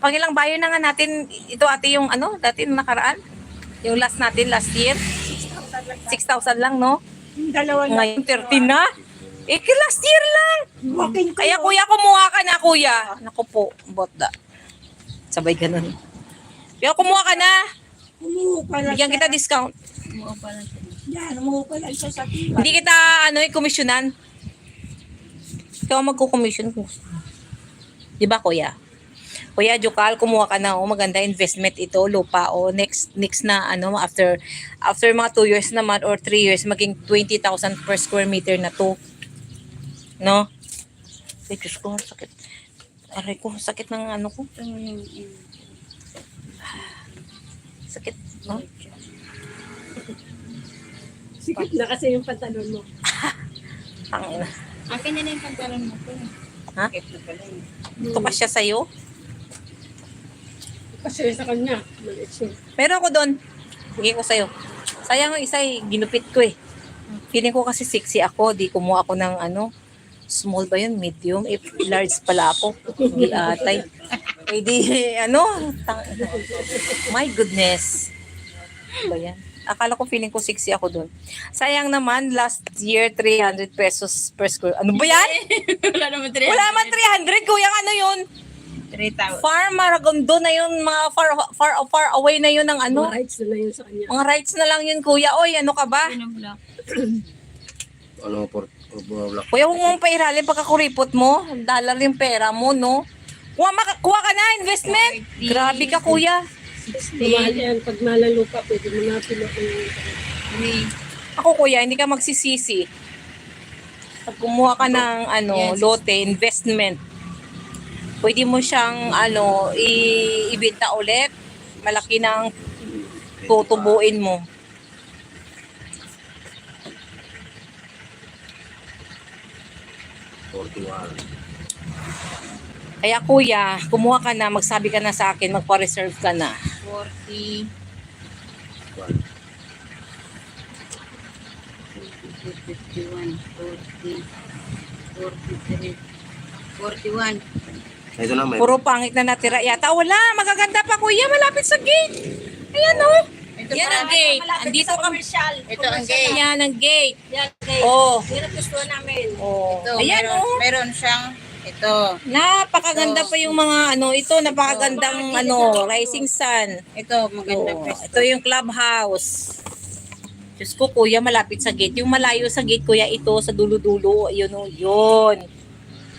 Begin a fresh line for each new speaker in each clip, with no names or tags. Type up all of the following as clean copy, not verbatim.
Pangilang buyer na nga natin, ito ate yung ano, dati nung nakaraan. Yung last natin, last year. 6,000 lang, no?
Dalawa na.
Ngayon, 13 na. Eh, last year lang.
Walk-in
Kaya kuya, kumuha ka na, kuya. Naku po, botda. Sabay ganun. Kaya kumuha ka na.
Umuho pa lang
Bigyan
siya.
kita discount.
Yan, umuho pa lang siya sa tipa.
Hindi kita, komisyonan. Ikaw magko-commission ko. Di ba, kuya? Kuya Jukal, kumuha ka na, maganda investment ito, lupa, next na, after mga 2 years naman or 3 years, maging 20,000 per square meter na to. No? Ay, Diyos ko, sakit. Aray ko, sakit ng ko. Sakit, no?
Sikip na kasi yung pantalon mo.
Tangina.
Akin na yung pantalon mo po.
Ha? Ito pa siya sa'yo?
Kasi sa kanya, maliit siya.
Meron ako doon. Bigay ko sa'yo. Sayang yung isa, ginupit ko eh. Feeling ko kasi sexy ako. Di kumuha ako ng small ba yun? Medium? Eh, large pala ako. Hindi atay. Eh di, my goodness. Ano ba yan? Akala ko feeling ko sexy ako doon. Sayang naman, last year, 300 pesos per square. Ano ba yan?
Wala naman 300.
Wala man 300. Kuya, ano yun?
3,000.
Far Maragondo na yun. Mga far away na yun ng
Mga rights na yun sa kanya.
Mga rights na lang yun, kuya. Oy, ano ka ba?
Ano po? Black.
Kuya, huwag mong pairali pagkakuripot mo. Dollar yung pera mo, no? Kuha ka na, investment. Grabe ka, kuya.
Mahal yan. Pag malalupa, pwede mo na pinutin.
Ako, kuya, hindi ka magsisisi. Pag kumuha ka ng,
Yes.
lote, investment, pwede mo siyang, ibenta ulit. Malaki ng tutubuin mo. Kaya kuya, kumuha ka na, magsabi ka na sa akin, magpa-reserve ka na.
40. 51, 40, 43, 41.
Ito na may.
Puro pangit na natira. Yata wala, magaganda pa kuya, malapit sa gate. Ayan o. Yan ang gate. Andito kami.
Ito ang gate.
Yan ang gate.
Yan, guys.
Oh.
Yan ang gusto namin.
Oh.
Ito,
Ayan o.
meron siyang ito.
Napakaganda pa yung mga ito, napakagandang Rising Sun.
Ito, maganda
Oh,
pwesto.
ito yung clubhouse. Diyos ko kuya, malapit sa gate. Yung malayo sa gate kuya, ito sa dulo-dulo. Yun o, yun.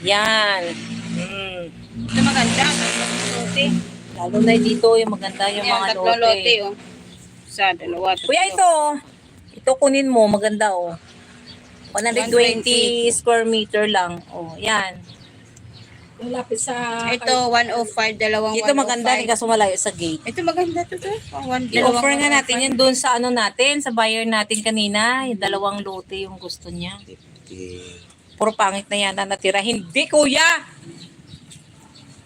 Yan.
Ito maganda. Tatlong lote.
Lalo na dito yung maganda yung
Yan,
mga
tatlong lote.
lote.
Oh. Isa, dalawa, tatlo.
Kuya, ito kunin mo, maganda 120 square meter lang. Yan.
Malapit sa...
Ito, 105, dalawang
Dito maganda
105.
rin kaso malayo sa gate.
Ito maganda to.
I-offer nga natin yan doon sa natin, sa buyer natin kanina. Yung 2 lote yung gusto niya. Puro pangit na yan na natira. Hindi, kuya!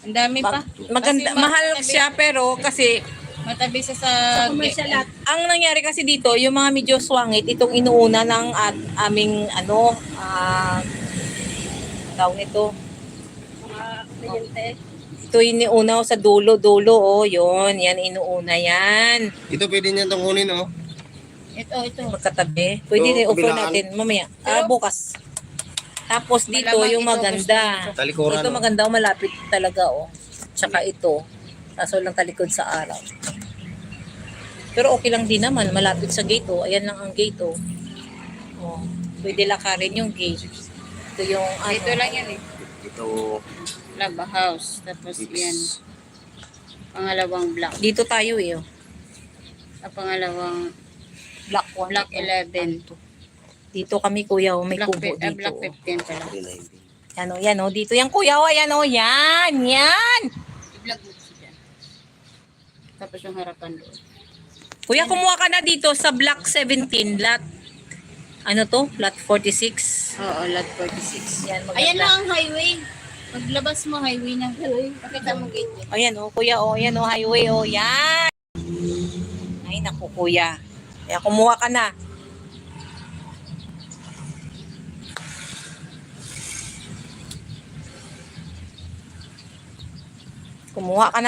Ang dami pa.
Maganda,
Kasi
mahal
matabi-
siya pero kasi
Matabi siya sa...
commercial lot.
ang nangyari kasi dito, yung mga medyo swangit, itong inuuna ng aming tawag nito.
Mga kliyente.
Ito iniuna sa dulo, yun, yan inuuna yan.
Ito pwede niya itong kunin, oh.
Ito.
Magkatabi. Pwede
Ito,
rin offer
kabilaan.
natin mamaya. Bukas. Tapos dito
Malamang
yung
ito,
maganda.
Talikuran,
Ito
oh.
maganda, malapit talaga Tsaka ito. Kaso lang talikod sa araw. Pero okay lang din naman, malapit sa gate Ayan lang ang gate Pwede lakarin yung gate. Ito yung
Ito lang yan eh.
Ito,
Club house. Tapos yan. Pangalawang block.
Dito tayo
Ang pangalawang
Block 1.
block 11.
Dito kami kuya, may
Block,
kubo dito.
block 15 pala.
390.
Yan dito yung kuya ayan yan.
I-vlog mo siya dyan. Tapos yung harapan doon.
Kuya, kumuha ka na dito sa block 17, lot lot 46.
Oo, lot 46.
Yan, maganda.
Ayan lang ang highway. Paglabas mo, highway na. Pakita mo gate.
Ayan kuya ayan highway yan. Ay naku kuya. Kaya kumuha ka na. Kumuha ka na